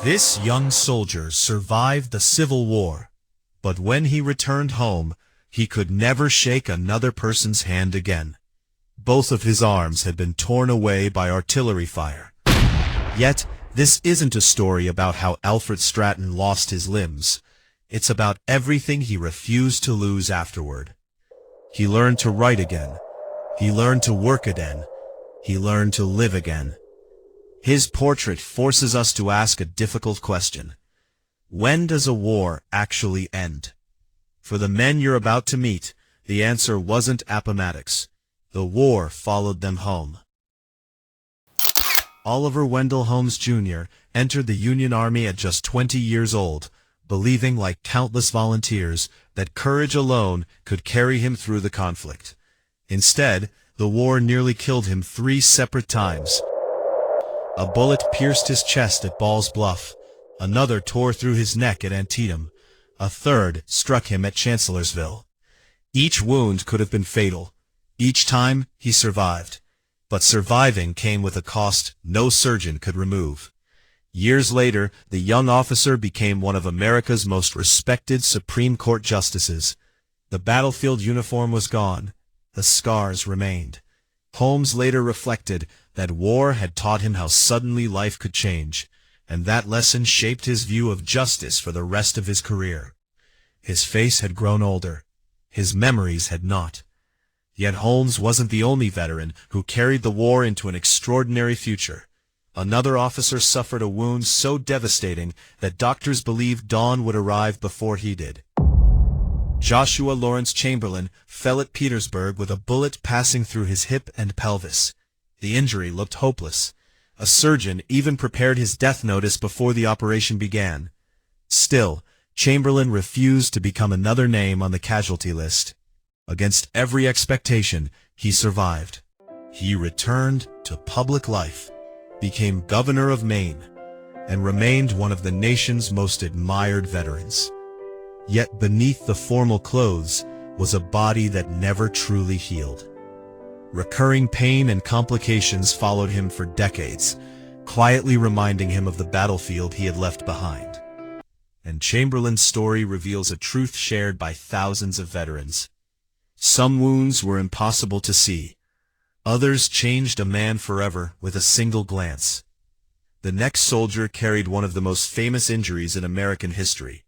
This young soldier survived the Civil War, but when he returned home, he could never shake another person's hand again. Both of his arms had been torn away by artillery fire. Yet, this isn't a story about how Alfred Stratton lost his limbs. It's about everything he refused to lose afterward. He learned to write again. He learned to work again. He learned to live again. His portrait forces us to ask a difficult question. When does a war actually end? For the men you're about to meet, the answer wasn't Appomattox. The war followed them home. Oliver Wendell Holmes, Jr. entered the Union Army at just 20 years old, believing, like countless volunteers, that courage alone could carry him through the conflict. Instead, the war nearly killed him 3 separate times. A bullet pierced his chest at Ball's Bluff, another tore through his neck at Antietam, a third struck him at Chancellorsville. Each wound could have been fatal. Each time, he survived. But surviving came with a cost no surgeon could remove. Years later, the young officer became one of America's most respected Supreme Court justices. The battlefield uniform was gone. The scars remained. Holmes later reflected that war had taught him how suddenly life could change, and that lesson shaped his view of justice for the rest of his career. His face had grown older. His memories had not. Yet Holmes wasn't the only veteran who carried the war into an extraordinary future. Another officer suffered a wound so devastating that doctors believed dawn would arrive before he did. Joshua Lawrence Chamberlain fell at Petersburg with a bullet passing through his hip and pelvis. The injury looked hopeless. A surgeon even prepared his death notice before the operation began. Still, Chamberlain refused to become another name on the casualty list. Against every expectation, he survived. He returned to public life, became governor of Maine, and remained one of the nation's most admired veterans. Yet beneath the formal clothes was a body that never truly healed. Recurring pain and complications followed him for decades, quietly reminding him of the battlefield he had left behind. And Chamberlain's story reveals a truth shared by thousands of veterans. Some wounds were impossible to see. Others changed a man forever with a single glance. The next soldier carried one of the most famous injuries in American history.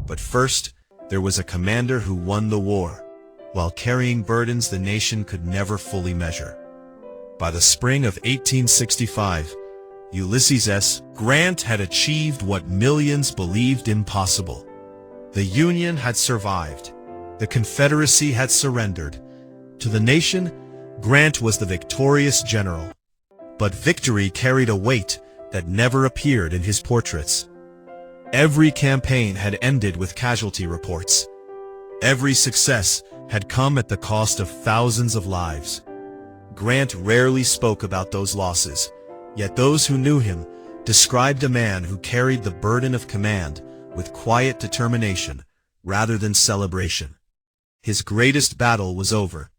But first, there was a commander who won the war, while carrying burdens the nation could never fully measure. By the spring of 1865, Ulysses S. Grant had achieved what millions believed impossible. The Union had survived. The Confederacy had surrendered. To the nation, Grant was the victorious general. But victory carried a weight that never appeared in his portraits. Every campaign had ended with casualty reports. Every success had come at the cost of thousands of lives. Grant rarely spoke about those losses, yet those who knew him described a man who carried the burden of command with quiet determination rather than celebration. His greatest battle was over.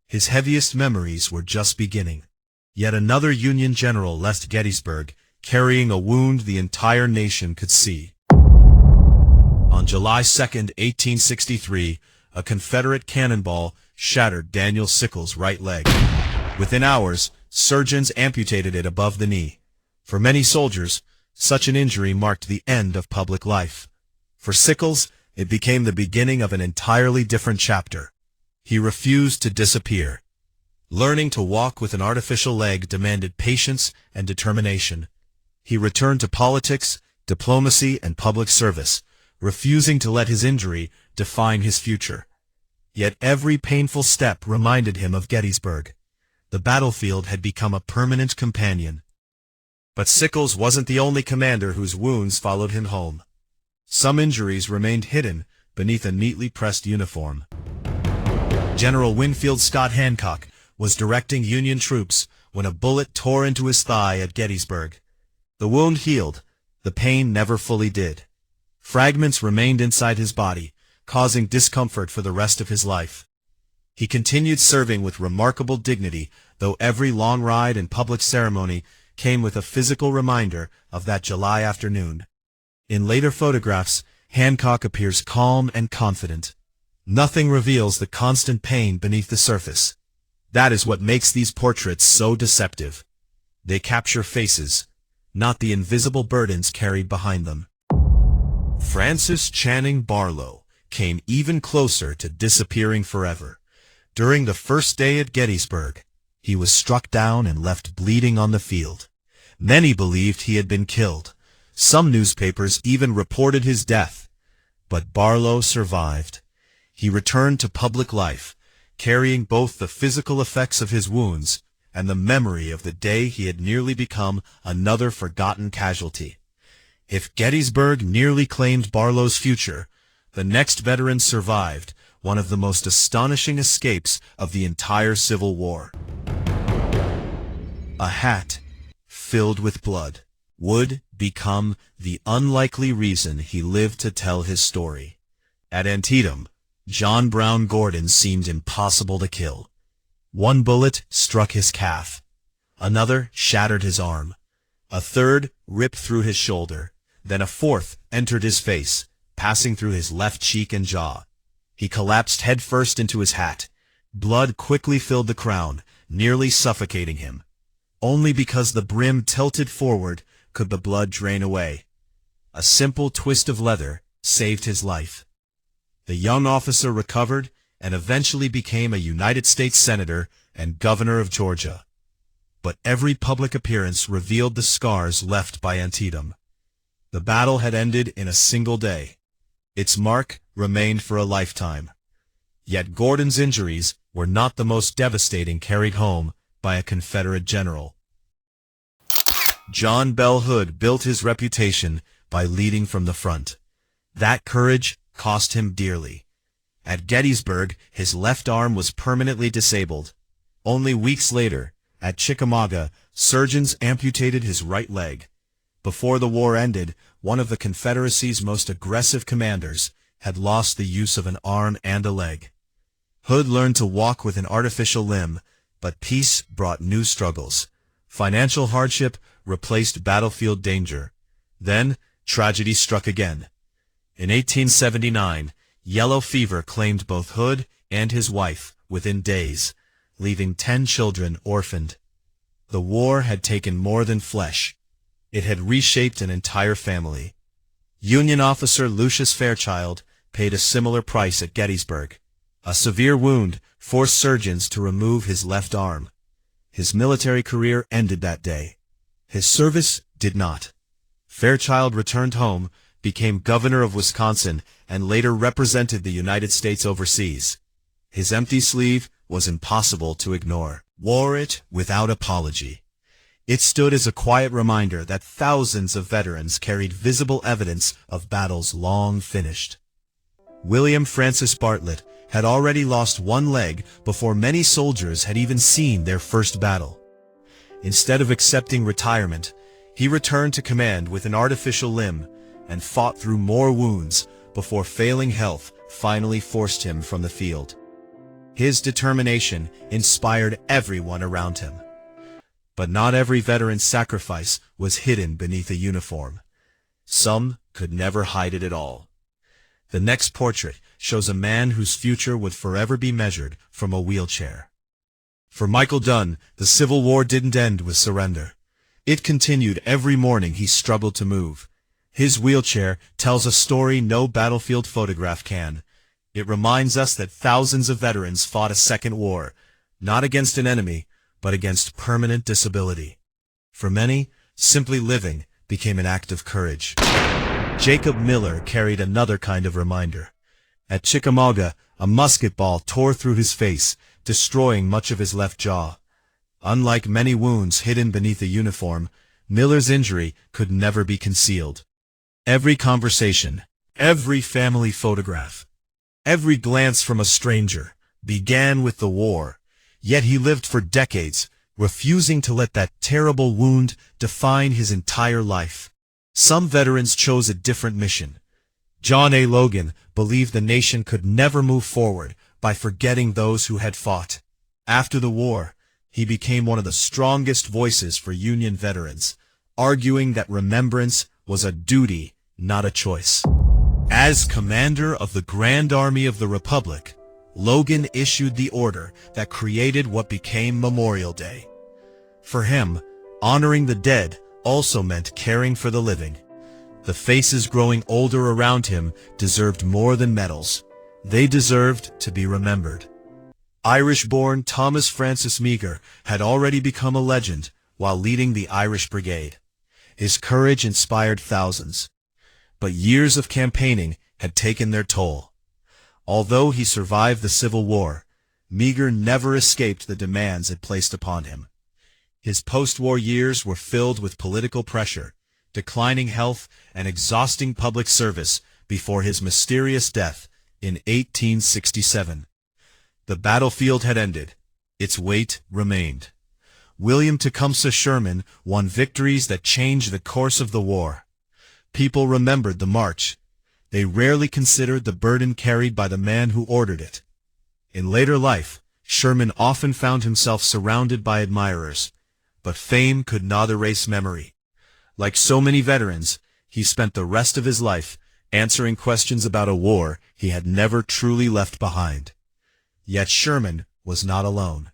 His heaviest memories were just beginning. Yet another Union general left Gettysburg, carrying a wound the entire nation could see. On July 2, 1863, a Confederate cannonball shattered Daniel Sickles' right leg. Within hours, surgeons amputated it above the knee. For many soldiers, such an injury marked the end of public life. For Sickles, it became the beginning of an entirely different chapter. He refused to disappear. Learning to walk with an artificial leg demanded patience and determination. He returned to politics, diplomacy, and public service, refusing to let his injury define his future. Yet every painful step reminded him of Gettysburg. The battlefield had become a permanent companion. But Sickles wasn't the only commander whose wounds followed him home. Some injuries remained hidden beneath a neatly pressed uniform. General Winfield Scott Hancock was directing Union troops when a bullet tore into his thigh at Gettysburg. The wound healed, the pain never fully did. Fragments remained inside his body, causing discomfort for the rest of his life. He continued serving with remarkable dignity, though every long ride and public ceremony came with a physical reminder of that July afternoon. In later photographs, Hancock appears calm and confident. Nothing reveals the constant pain beneath the surface. That is what makes these portraits so deceptive. They capture faces, not the invisible burdens carried behind them. Francis Channing Barlow came even closer to disappearing forever. During the first day at Gettysburg, he was struck down and left bleeding on the field. Many believed he had been killed. Some newspapers even reported his death. But Barlow survived. He returned to public life, carrying both the physical effects of his wounds and the memory of the day he had nearly become another forgotten casualty. If Gettysburg nearly claimed Barlow's future, the next veteran survived one of the most astonishing escapes of the entire Civil War. A hat filled with blood would become the unlikely reason he lived to tell his story. At Antietam, John Brown Gordon seemed impossible to kill. One bullet struck his calf. Another shattered his arm. A third ripped through his shoulder. Then a fourth entered his face, passing through his left cheek and jaw. He collapsed headfirst into his hat. Blood quickly filled the crown, nearly suffocating him. Only because the brim tilted forward could the blood drain away. A simple twist of leather saved his life. The young officer recovered and eventually became a United States Senator and Governor of Georgia. But every public appearance revealed the scars left by Antietam. The battle had ended in a single day. Its mark remained for a lifetime. Yet Gordon's injuries were not the most devastating carried home by a Confederate general. John Bell Hood built his reputation by leading from the front. That courage cost him dearly. At Gettysburg, his left arm was permanently disabled. Only weeks later, at Chickamauga, surgeons amputated his right leg. Before the war ended, one of the Confederacy's most aggressive commanders had lost the use of an arm and a leg. Hood learned to walk with an artificial limb, but peace brought new struggles. Financial hardship replaced battlefield danger. Then, tragedy struck again. In 1879, yellow fever claimed both Hood and his wife within days, leaving 10 children orphaned. The war had taken more than flesh. It had reshaped an entire family. Union officer Lucius Fairchild paid a similar price at Gettysburg. A severe wound forced surgeons to remove his left arm. His military career ended that day. His service did not. Fairchild returned home, became governor of Wisconsin, and later represented the United States overseas. His empty sleeve was impossible to ignore. Wore it without apology. It stood as a quiet reminder that thousands of veterans carried visible evidence of battles long finished. William Francis Bartlett had already lost one leg before many soldiers had even seen their first battle. Instead of accepting retirement, he returned to command with an artificial limb and fought through more wounds before failing health finally forced him from the field. His determination inspired everyone around him. But not every veteran's sacrifice was hidden beneath a uniform. Some could never hide it at all. The next portrait shows a man whose future would forever be measured from a wheelchair. For Michael Dunn, the Civil War didn't end with surrender. It continued every morning he struggled to move. His wheelchair tells a story no battlefield photograph can. It reminds us that thousands of veterans fought a second war, not against an enemy, but against permanent disability. For many, simply living became an act of courage. Jacob Miller carried another kind of reminder. At Chickamauga, a musket ball tore through his face, destroying much of his left jaw. Unlike many wounds hidden beneath a uniform, Miller's injury could never be concealed. Every conversation, every family photograph, every glance from a stranger began with the war, yet he lived for decades, refusing to let that terrible wound define his entire life. Some veterans chose a different mission. John A. Logan believed the nation could never move forward by forgetting those who had fought. After the war, He became one of the strongest voices for Union veterans, arguing that remembrance was a duty, not a choice. As commander of the Grand Army of the Republic, Logan issued the order that created what became Memorial Day. For him, honoring the dead also meant caring for the living. The faces growing older around him deserved more than medals. They deserved to be remembered. Irish-born Thomas Francis Meagher had already become a legend while leading the Irish Brigade. His courage inspired thousands. But years of campaigning had taken their toll. Although he survived the Civil War, Meagher never escaped the demands it placed upon him. His post-war years were filled with political pressure, declining health, and exhausting public service before his mysterious death in 1867. The battlefield had ended. Its weight remained. William Tecumseh Sherman won victories that changed the course of the war. People remembered the march. They rarely considered the burden carried by the man who ordered it. In later life, Sherman often found himself surrounded by admirers, but fame could not erase memory. Like so many veterans, he spent the rest of his life answering questions about a war he had never truly left behind. Yet Sherman was not alone.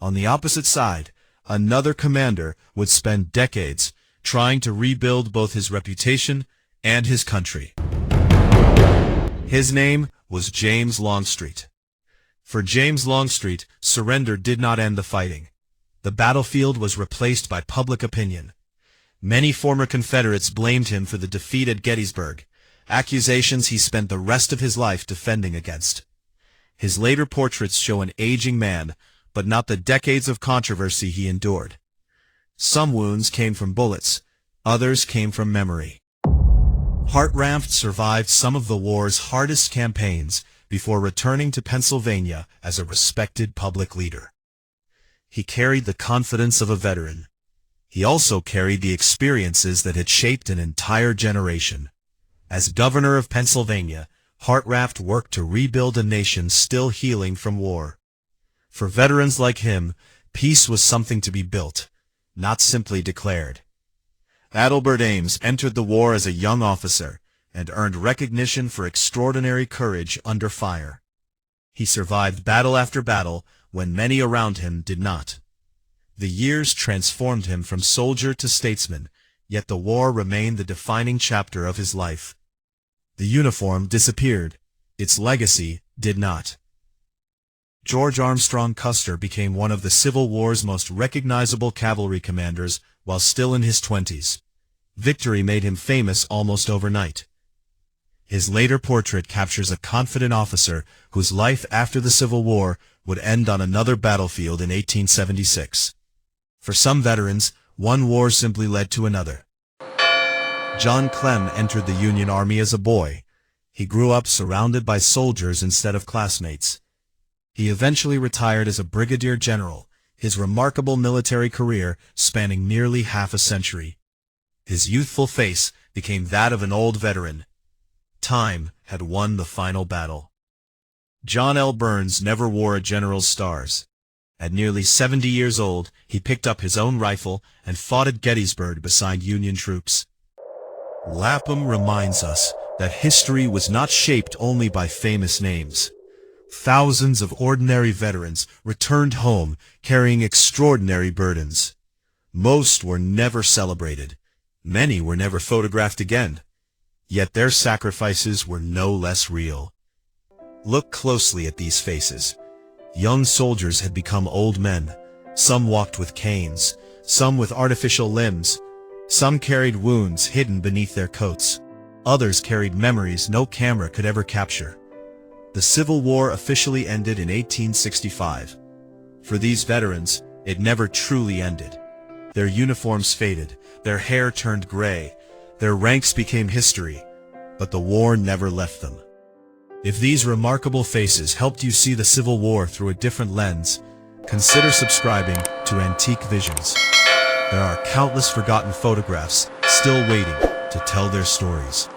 On the opposite side, another commander would spend decades trying to rebuild both his reputation and his country. His name was James Longstreet. For James Longstreet, surrender did not end the fighting. The battlefield was replaced by public opinion. Many former Confederates blamed him for the defeat at Gettysburg, accusations he spent the rest of his life defending against. His later portraits show an aging man, but not the decades of controversy he endured. Some wounds came from bullets, others came from memory. Hartranft survived some of the war's hardest campaigns before returning to Pennsylvania as a respected public leader. He carried the confidence of a veteran. He also carried the experiences that had shaped an entire generation. As governor of Pennsylvania, Hartranft worked to rebuild a nation still healing from war. For veterans like him, peace was something to be built, not simply declared. Adelbert Ames entered the war as a young officer and earned recognition for extraordinary courage under fire. He survived battle after battle when many around him did not. The years transformed him from soldier to statesman, yet the war remained the defining chapter of his life. The uniform disappeared. Its legacy did not. George Armstrong Custer became one of the Civil War's most recognizable cavalry commanders while still in his 20s. Victory made him famous almost overnight. His later portrait captures a confident officer whose life after the Civil War would end on another battlefield in 1876. For some veterans, one war simply led to another. John Clem entered the Union Army as a boy. He grew up surrounded by soldiers instead of classmates. He eventually retired as a brigadier general, his remarkable military career spanning nearly half a century. His youthful face became that of an old veteran. Time had won the final battle. John L. Burns never wore a general's stars. At nearly 70 years old, he picked up his own rifle and fought at Gettysburg beside Union troops. Lapham reminds us that history was not shaped only by famous names. Thousands of ordinary veterans returned home carrying extraordinary burdens. Most were never celebrated. Many were never photographed again. Yet their sacrifices were no less real. Look closely at these faces. Young soldiers had become old men. Some walked with canes, some with artificial limbs. Some carried wounds hidden beneath their coats. Others carried memories no camera could ever capture. The Civil War officially ended in 1865. For these veterans, it never truly ended. Their uniforms faded, their hair turned gray, their ranks became history, but the war never left them. If these remarkable faces helped you see the Civil War through a different lens, consider subscribing to Antique Visions. There are countless forgotten photographs still waiting to tell their stories.